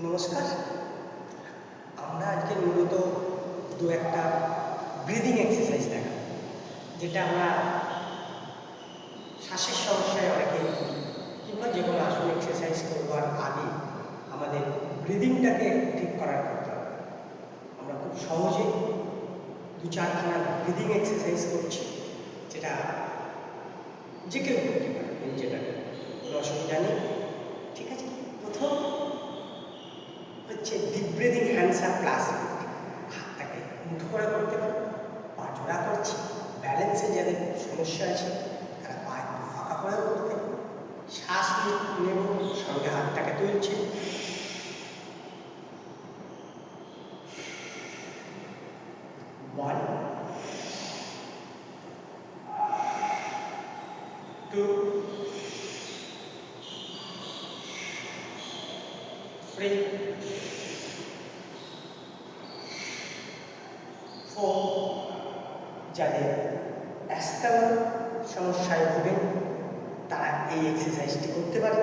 নমস্কার। আমরা আজকে মূলত দু একটা ব্রিদিং এক্সারসাইজ দেখাবো, যেটা আমরা শ্বাসের সমস্যায় অনেকেই কিংবা যে কোনো আসন এক্সারসাইজ করবার আগে আমাদের ব্রিদিংটাকে ঠিক করার করতে হবে। আমরা খুব সহজে দু চারখানা ব্রিদিং এক্সারসাইজ করছি, যেটা যে কেউ করতে পারে, যেটা কোনো অসুবিধা নেই। ঠিক আছে, প্রথম হচ্ছে deep breathing hands up plus হাতটাকে মুঠো করে করতে পারে, পা জোড়া করছি। ব্যালেন্সে যাদের সমস্যা আছে তারা পা একটু ফাঁকা করেও করতে পারে। শ্বাস নেব, সঙ্গে হাতটাকে তুলছে, ওয়ান, টু, থ্রি, 4। যাদের অ্যাস্থামা সমস্যায় ভোগেন তারা এই এক্সারসাইজটি করতে পারে।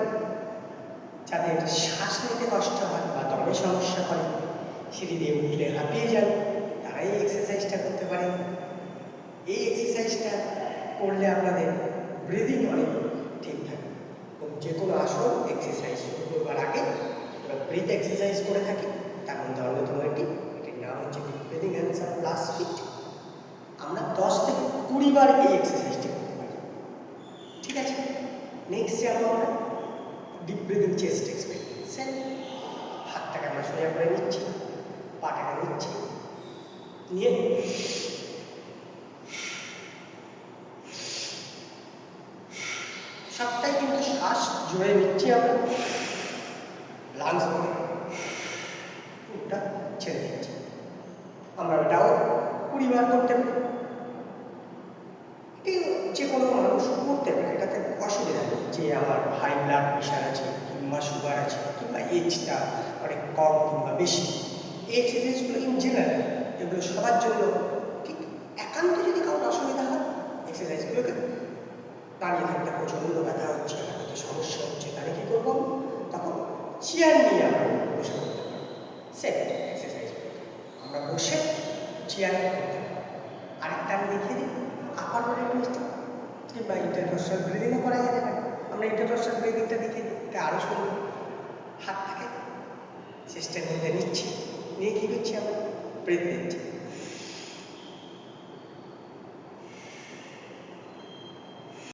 যাদের শ্বাস নিতে কষ্ট হয় বা দমে সমস্যা করে, সিঁড়ি দিয়ে উঠলে হাঁপিয়ে যান, তারা এই এক্সারসাইজটা করতে পারে। এই এক্সারসাইজটা করলে আপনাদের ব্রিদিং অনেক ঠিক থাকবে। এবং যে কোনো আসন এক্সারসাইজ শুরু করবার আগে আমরা ব্রিথ এক্সারসাইজ করে থাকি, তার মধ্যে অন্যতম এটির নাম হচ্ছে breathing hands up plus fit. আমরা 10 থেকে 20 বার এই এক্সারসাইজটি করতে পারি। ঠিক আছে, নেক্সট যাবো আমরা ডিপ ব্রিদিং চেস্ট এক্সপেরিয়েন্সে। হাতটাকে আমরা সোজা করে নিচ্ছি, পাটাকে নিচ্ছি, নিয়ে সবটাই কিন্তু শ্বাস জোরে নিচ্ছি আমরা, লাংস করে পুরোটা ছেড়ে দিচ্ছি। আমরা এটাও 20 বার করতে পারি। যে কোনো মানুষ করতে পারে, এটাতে অসুবিধা নেই। যে আমার হাই ব্লাড প্রেশার আছে কিংবা সুগার আছে কিংবা এজটা অনেক কম কিংবা বেশি, এই এক্সারসাইজগুলো ইন জেনারেল এগুলো সবার জন্য ঠিক। একান্ত যদি কারোর অসুবিধা হয়, এক্সারসাইজগুলোকে দাঁড়িয়ে থাকতে প্রচণ্ড ব্যথা হচ্ছে, হাতে সমস্যা হচ্ছে, তাহলে কী করবো? তখন চেয়ার নিয়ে আমরা বসে করতে পারি। সেম এক্সারসাইজ আমরা বসে চেয়ার করতে পারি। আরেকটা আমি দেখিয়ে দিই, আপার বডি টুইস্ট কিংবা ইন্টারডোর্সাল ব্রিদিংও করা যেতে পারে। আমরা ইন্টারডোর্সাল ব্রিদিংটা দেখিয়ে দিই, এটা আরও সুন্দর। হাতটাকে চেস্টের মধ্যে নিচ্ছি, নিয়ে কী করছি? আমরা ব্রিথ নিচ্ছি।